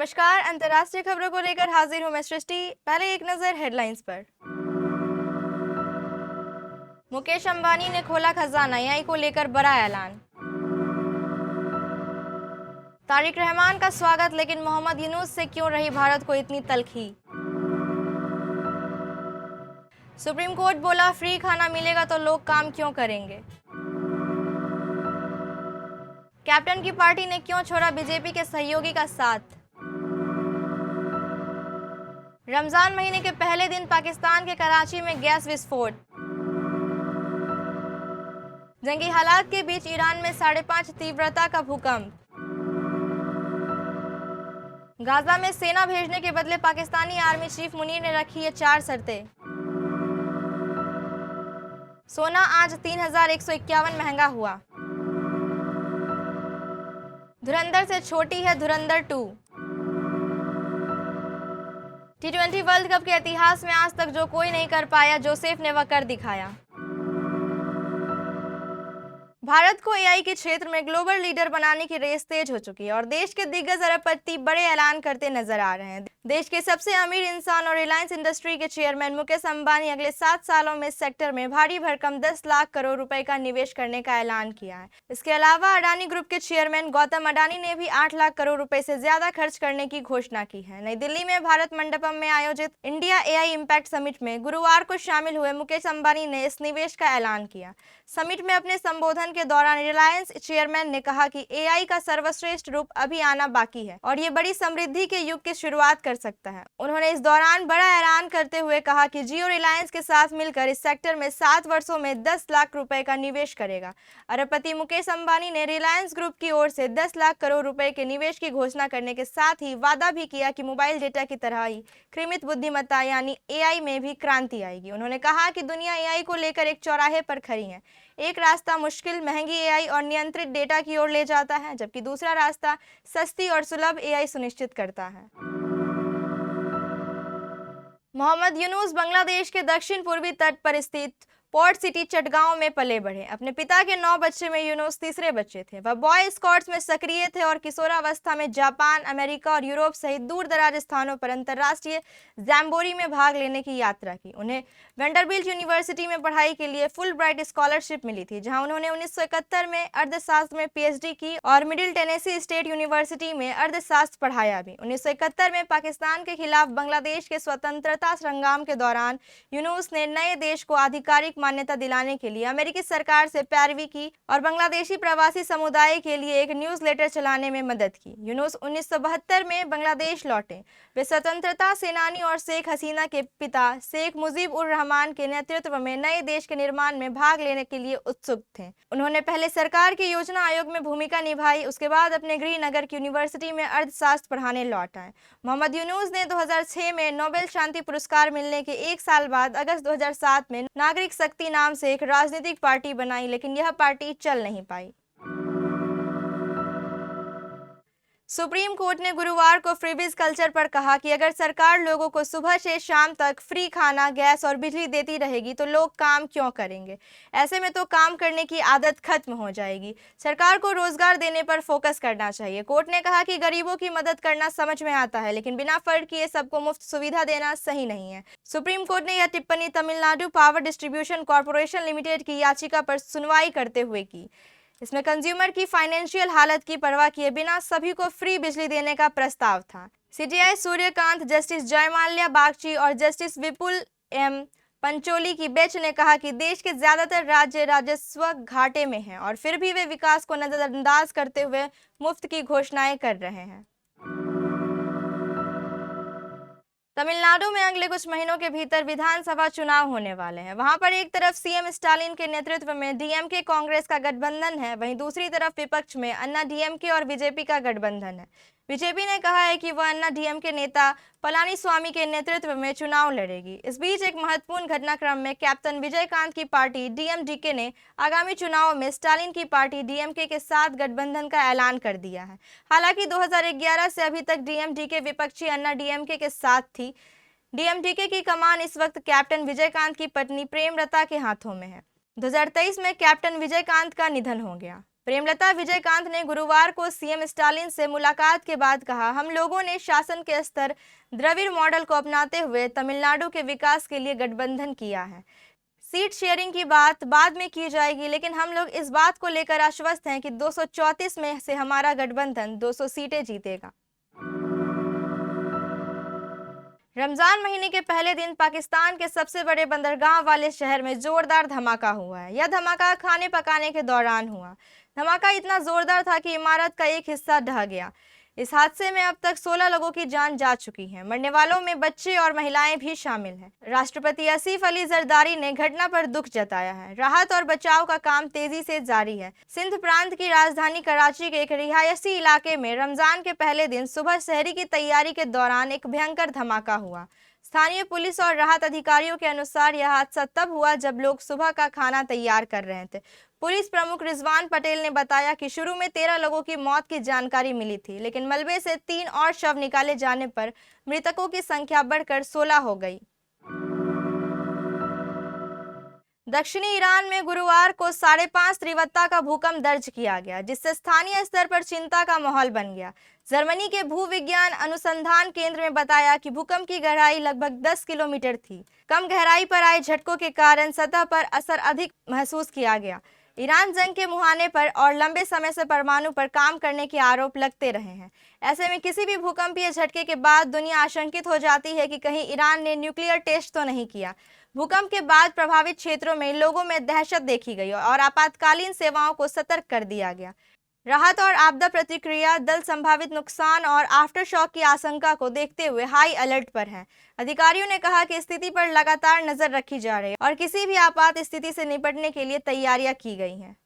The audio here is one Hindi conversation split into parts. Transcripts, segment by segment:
नमस्कार। अंतर्राष्ट्रीय खबरों को लेकर हाजिर हूं मैं सृष्टि। पहले एक नजर हेडलाइंस पर। मुकेश अंबानी ने खोला खजाना, एआई को लेकर बड़ा ऐलान। तारिक रहमान का स्वागत, लेकिन मोहम्मद यूनुस से क्यों रही भारत को इतनी तलखी। सुप्रीम कोर्ट बोला फ्री खाना मिलेगा तो लोग काम क्यों करेंगे। कैप्टन की पार्टी ने क्यों छोड़ा बीजेपी के सहयोगी का साथ। रमजान महीने के पहले दिन पाकिस्तान के कराची में गैस विस्फोट। जंगी हालात के बीच ईरान में 5.5 तीव्रता का भूकंप। गाजा में सेना भेजने के बदले पाकिस्तानी आर्मी चीफ मुनीर ने रखी ये 4 शर्तें। सोना आज 3151 महंगा हुआ। धुरंधर से छोटी है धुरंधर 2। T20 वर्ल्ड कप के इतिहास में आज तक जो कोई नहीं कर पाया, जोसेफ ने वह कर दिखाया। भारत को एआई के क्षेत्र में ग्लोबल लीडर बनाने की रेस तेज हो चुकी है और देश के दिग्गज अरबपति बड़े ऐलान करते नजर आ रहे हैं। देश के सबसे अमीर इंसान और रिलायंस इंडस्ट्री के चेयरमैन मुकेश अंबानी अगले 7 सालों में इस सेक्टर में भारी भरकम 10 लाख करोड़ रुपए का निवेश करने का ऐलान किया है। इसके अलावा अडानी ग्रुप के चेयरमैन गौतम अडानी ने भी 8 लाख करोड़ रुपए से ज्यादा खर्च करने की घोषणा की है। नई दिल्ली में भारत मंडपम में आयोजित इंडिया एआई इम्पैक्ट समिट में गुरुवार को शामिल हुए मुकेश अंबानी ने इस निवेश का ऐलान किया। समिट में अपने संबोधन के दौरान रिलायंस चेयरमैन ने कहा कि एआई का सर्वश्रेष्ठ रूप अभी आना बाकी है और ये बड़ी समृद्धि के युग की शुरुआत कर सकता है। उन्होंने इस दौरान बड़ा ऐलान करते हुए कहा कि जियो रिलायंस के साथ मिलकर इस सेक्टर में 7 वर्षों में 10 लाख रुपए का निवेश करेगा। अरबपति मुकेश अंबानी ने रिलायंस ग्रुप की ओर से 10 लाख करोड़ रुपए के निवेश की घोषणा करने के साथ ही वादा भी किया कि मोबाइल डेटा की तरह ही कृत्रिम बुद्धिमत्ता यानी एआई में भी क्रांति आएगी। उन्होंने कहा कि दुनिया एआई को लेकर एक चौराहे पर खड़ी है। एक रास्ता मुश्किल, महंगी एआई और नियंत्रित डेटा की ओर ले जाता है, जबकि दूसरा रास्ता सस्ती और सुलभ एआई सुनिश्चित करता है। मोहम्मद यूनुस बांग्लादेश के दक्षिण पूर्वी तट पर स्थित पोर्ट सिटी चटगांव में पले बढ़े। अपने पिता के 9 बच्चे में यूनुस तीसरे बच्चे थे। वह बॉय स्काउट्स में सक्रिय थे और किशोरावस्था में जापान, अमेरिका और यूरोप सहित दूर दराज स्थानों पर अंतर्राष्ट्रीय जैम्बोरी में भाग लेने की यात्रा की। उन्हें वेंडरबिल्ट यूनिवर्सिटी में पढ़ाई के लिए फुल ब्राइट स्कॉलरशिप मिली थी, जहां उन्होंने 1971 में अर्थशास्त्र में पीएचडी की और मिडिल टेनेसी स्टेट यूनिवर्सिटी में अर्थशास्त्र पढ़ाया भी। 1971 में पाकिस्तान के खिलाफ बांग्लादेश के स्वतंत्रता संग्राम के दौरान यूनुस ने नए देश को आधिकारिक मान्यता दिलाने के लिए अमेरिकी सरकार से पैरवी की और बांग्लादेशी प्रवासी समुदाय के लिए एक न्यूज़लेटर चलाने में मदद की। यूनुस 1972 में बांग्लादेश लौटे। वे स्वतंत्रता सेनानी और शेख हसीना के पिता शेख मुजीब उर रहमान के नेतृत्व में नए देश के निर्माण में भाग लेने के लिए उत्सुक थे। उन्होंने पहले सरकार के योजना आयोग में भूमिका निभाई, उसके बाद अपने गृह नगर की यूनिवर्सिटी में अर्थशास्त्र पढ़ाने लौट आए। मोहम्मद यूनुस ने 2006 में नोबेल शांति पुरस्कार मिलने के 1 साल बाद अगस्त 2007 में नागरिक शक्ति नाम से एक राजनीतिक पार्टी बनाई, लेकिन यह पार्टी चल नहीं पाई। सुप्रीम कोर्ट ने गुरुवार को फ्रीबीज कल्चर पर कहा कि अगर सरकार लोगों को सुबह से शाम तक फ्री खाना, गैस और बिजली देती रहेगी तो लोग काम क्यों करेंगे। ऐसे में तो काम करने की आदत खत्म हो जाएगी। सरकार को रोजगार देने पर फोकस करना चाहिए। कोर्ट ने कहा कि गरीबों की मदद करना समझ में आता है, लेकिन बिना फर्क किए सबको मुफ्त सुविधा देना सही नहीं है। सुप्रीम कोर्ट ने यह टिप्पणी Tamil Nadu power distribution corporation limited की याचिका पर सुनवाई करते हुए की। इसमें कंज्यूमर की फाइनेंशियल हालत की परवाह किए बिना सभी को फ्री बिजली देने का प्रस्ताव था। सीजेआई सूर्यकांत, जस्टिस जयमाल्या बागची और जस्टिस विपुल एम पंचोली की बेंच ने कहा कि देश के ज्यादातर राज्य राजस्व घाटे में हैं और फिर भी वे विकास को नजरअंदाज करते हुए मुफ्त की घोषणाएं कर रहे हैं। तमिलनाडु में अगले कुछ महीनों के भीतर विधानसभा चुनाव होने वाले हैं। वहां पर एक तरफ सीएम स्टालिन के नेतृत्व में डीएमके कांग्रेस का गठबंधन है, वहीं दूसरी तरफ विपक्ष में अन्ना डीएमके और बीजेपी का गठबंधन है। बीजेपी ने कहा है कि वह अन्ना डीएमके नेता पलानीस्वामी के नेतृत्व में चुनाव लड़ेगी। इस बीच एक महत्वपूर्ण घटनाक्रम में कैप्टन विजयकांत की पार्टी डीएमडीके ने आगामी चुनाव में स्टालिन की पार्टी डीएमके के साथ गठबंधन का ऐलान कर दिया है। हालांकि 2011 से अभी तक डीएमडीके विपक्षी अन्ना डीएमके के साथ थी। डीएमडीके की कमान इस वक्त कैप्टन विजयकांत की पत्नी प्रेमलता के हाथों में है। 2023 में कैप्टन विजयकांत का निधन हो गया। प्रेमलता विजयकांत ने गुरुवार को सीएम स्टालिन से मुलाकात के बाद कहा, हम लोगों ने शासन के स्तर द्रविड़ मॉडल को अपनाते हुए तमिलनाडु के विकास के लिए गठबंधन किया है। सीट शेयरिंग की बात बाद में की जाएगी, लेकिन हम लोग इस बात को लेकर आश्वस्त हैं कि 234 में से हमारा गठबंधन 200 सीटें जीतेगा। रमजान महीने के पहले दिन पाकिस्तान के सबसे बड़े बंदरगाह वाले शहर में जोरदार धमाका हुआ है। यह धमाका खाने पकाने के दौरान हुआ। धमाका इतना जोरदार था कि इमारत का एक हिस्सा ढह गया। इस हादसे में अब तक 16 लोगों की जान जा चुकी है। मरने वालों में बच्चे और महिलाएं भी शामिल हैं। राष्ट्रपति आसिफ अली जरदारी ने घटना पर दुख जताया है। राहत और बचाव का काम तेजी से जारी है। सिंध प्रांत की राजधानी कराची के एक रिहायशी इलाके में रमजान के पहले दिन सुबह सहरी की तैयारी के दौरान एक भयंकर धमाका हुआ। स्थानीय पुलिस और राहत अधिकारियों के अनुसार यह हादसा तब हुआ जब लोग सुबह का खाना तैयार कर रहे थे। पुलिस प्रमुख रिजवान पटेल ने बताया कि शुरू में 13 लोगों की मौत की जानकारी मिली थी, लेकिन मलबे से 3 और शव निकाले जाने पर मृतकों की संख्या बढ़कर 16 हो गई। दक्षिणी ईरान में गुरुवार को 5.5 तीव्रता का भूकंप दर्ज किया गया, जिससे स्थानीय स्तर पर चिंता का माहौल बन गया। जर्मनी के भूविज्ञान अनुसंधान केंद्र में बताया कि भूकंप की गहराई लगभग 10 किलोमीटर थी। कम गहराई पर आए झटकों के कारण सतह पर असर अधिक महसूस किया गया। ईरान जंग के मुहाने पर और लंबे समय से परमाणु पर काम करने के आरोप लगते रहे हैं। ऐसे में किसी भी भूकंपीय झटके के बाद दुनिया आशंकित हो जाती है कि कहीं ईरान ने न्यूक्लियर टेस्ट तो नहीं किया। भूकंप के बाद प्रभावित क्षेत्रों में लोगों में दहशत देखी गई और आपातकालीन सेवाओं को सतर्क कर दिया गया। राहत और आपदा प्रतिक्रिया दल संभावित नुकसान और आफ्टरशॉक की आशंका को देखते हुए हाई अलर्ट पर हैं। अधिकारियों ने कहा कि स्थिति पर लगातार नजर रखी जा रही है और किसी भी आपात स्थिति से निपटने के लिए तैयारियां की गई हैं।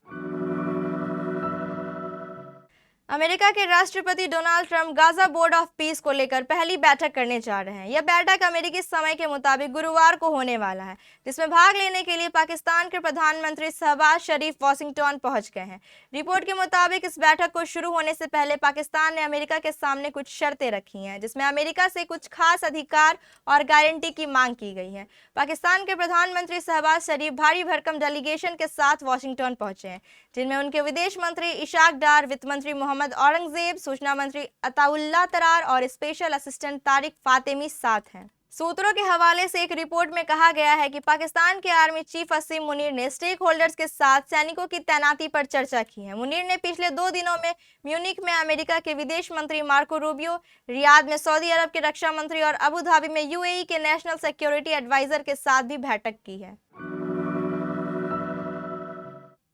अमेरिका के राष्ट्रपति Donald Trump Gaza board of peace को लेकर पहली बैठक करने जा रहे हैं। यह बैठक अमेरिकी समय के मुताबिक गुरुवार को होने वाला है, जिसमें भाग लेने के लिए पाकिस्तान के प्रधानमंत्री शहबाज शरीफ वाशिंगटन पहुंच गए हैं। रिपोर्ट के मुताबिक इस बैठक को शुरू होने से पहले पाकिस्तान ने अमेरिका के सामने कुछ शर्तें रखी हैं, जिसमें अमेरिका से कुछ खास अधिकार और गारंटी की मांग की गई है। पाकिस्तान के प्रधानमंत्री शहबाज शरीफ भारी भरकम डेलीगेशन के साथ वाशिंगटन पहुंचे हैं, जिनमें उनके विदेश मंत्री इशाक डार, वित्त मंत्री मोहम्मद औरंगजेब, सूचना मंत्री अताउल्लाह तरार और स्पेशल असिस्टेंट तारिक फातेमी साथ हैं। सूत्रों के हवाले से एक रिपोर्ट में कहा गया है कि पाकिस्तान के आर्मी चीफ असीम मुनीर ने स्टेक होल्डर्स के साथ सैनिकों की तैनाती पर चर्चा की है। मुनीर ने पिछले 2 दिनों में म्यूनिख में अमेरिका के विदेश मंत्री मार्को रूबियो, रियाद में सऊदी अरब के रक्षा मंत्री और अबू धाबी में यूएई के नेशनल सिक्योरिटी एडवाइजर के साथ भी बैठक की है।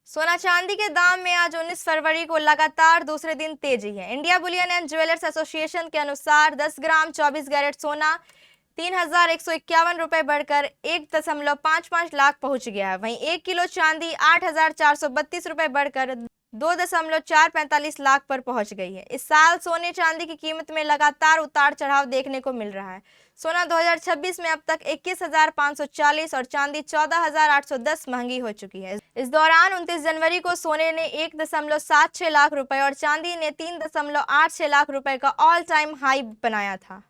सोना चांदी के दाम में आज 19 फरवरी को लगातार दूसरे दिन तेजी है। India Boolean and jewellers association के अनुसार 10 ग्राम 24 कैरेट सोना 3,151 रुपए बढ़कर 1.55 लाख पहुंच गया है। वहीं 1 किलो चांदी 8,432 रुपए बढ़कर 2.445 लाख पर पहुंच गई है। इस साल सोने चांदी की कीमत में लगातार उतार चढ़ाव देखने को मिल रहा है। सोना 2026 में अब तक 21,540 और चांदी 14,810 महंगी हो चुकी है। इस दौरान 29 जनवरी को सोने ने 1.76 लाख रुपए और चांदी ने 3.86 लाख रुपए का ऑल टाइम हाई बनाया था।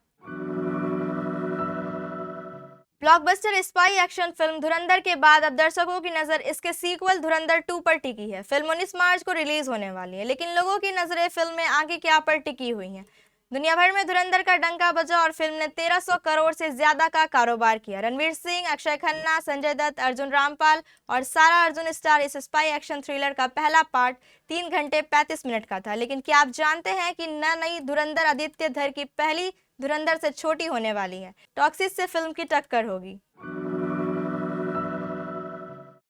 ब्लॉकबस्टर स्पाई एक्शन फिल्म धुरंधर के बाद अब दर्शकों की नजर इसके सीक्वल धुरंधर 2 पर टिकी है। फिल्म 19 मार्च को रिलीज होने वाली है, लेकिन लोगों की नजरें फिल्म में आगे क्या पर टिकी हुई हैं। दुनिया भर में धुरंधर का डंका बजा और फिल्म ने 1300 करोड़ से ज्यादा का कारोबार किया। रणवीर सिंह, अक्षय खन्ना, संजय दत्त, अर्जुन रामपाल और सारा अर्जुन स्टार इस स्पाई एक्शन थ्रिलर का पहला पार्ट 3 घंटे 35 मिनट का था। लेकिन क्या आप जानते हैं कि नई धुरंधर आदित्य धर की पहली धुरंधर से छोटी होने वाली है। टॉक्सिस से फिल्म की टक्कर होगी।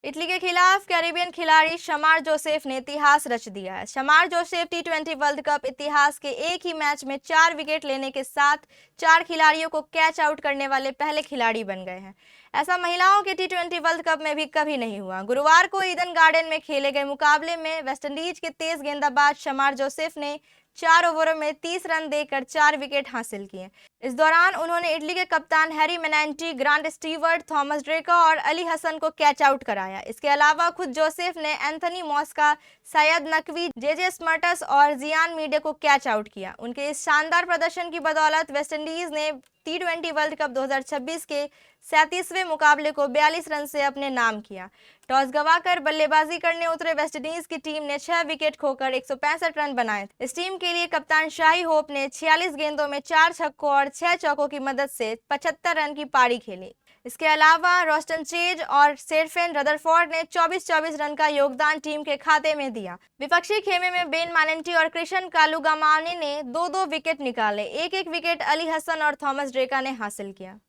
इटली के खिलाफ कैरेबियन खिलाड़ी शमार जोसेफ ने इतिहास रच दिया है। शमार जोसेफ T20 वर्ल्ड कप इतिहास के एक ही मैच में 4 विकेट लेने के साथ 4 खिलाड़ियों को कैच आउट करने वाले पहले खिलाड़ी बन गए हैं। ऐसा महिलाओं के T20 वर्ल्ड कप में भी कभी नहीं हुआ। गुरुवार को ईडन गार्डन में खेले गए मुकाबले में वेस्टइंडीज के तेज गेंदबाज शमार जोसेफ ने 4 ओवरों में 30 रन देकर 4 विकेट हासिल किए। इस दौरान उन्होंने इटली के कप्तान हैरी मेनेंटी, ग्रांट स्टीवर्ट, थॉमस ड्रेका और अली हसन को कैच आउट कराया। इसके अलावा खुद जोसेफ ने एंथनी मॉस्का, सैयद नकवी, जेजे स्मर्टस और जियान मीडे को कैच आउट किया। उनके इस शानदार प्रदर्शन की बदौलत वेस्टइंडीज ने T20 वर्ल्ड कप 2026 के 37वें मुकाबले को 42 रन से अपने नाम किया। टॉस गंवाकर बल्लेबाजी करने उतरे वेस्टइंडीज की टीम ने 6 विकेट खोकर 165 रन बनाए। इस टीम के लिए कप्तान शाही होप ने 46 गेंदों में 4 छक्कों और 6 चौकों की मदद से 75 रन की पारी खेली। इसके अलावा रोस्टन चेज और शेरफेन रदरफोर्ड ने 24-24 रन का योगदान टीम के खाते में दिया। विपक्षी खेमे में बेन मानेंटी और कृष्ण कालुगामाने ने 2-2 विकेट निकाले। एक-एक विकेट अली हसन और थॉमस ड्रेका ने हासिल किया।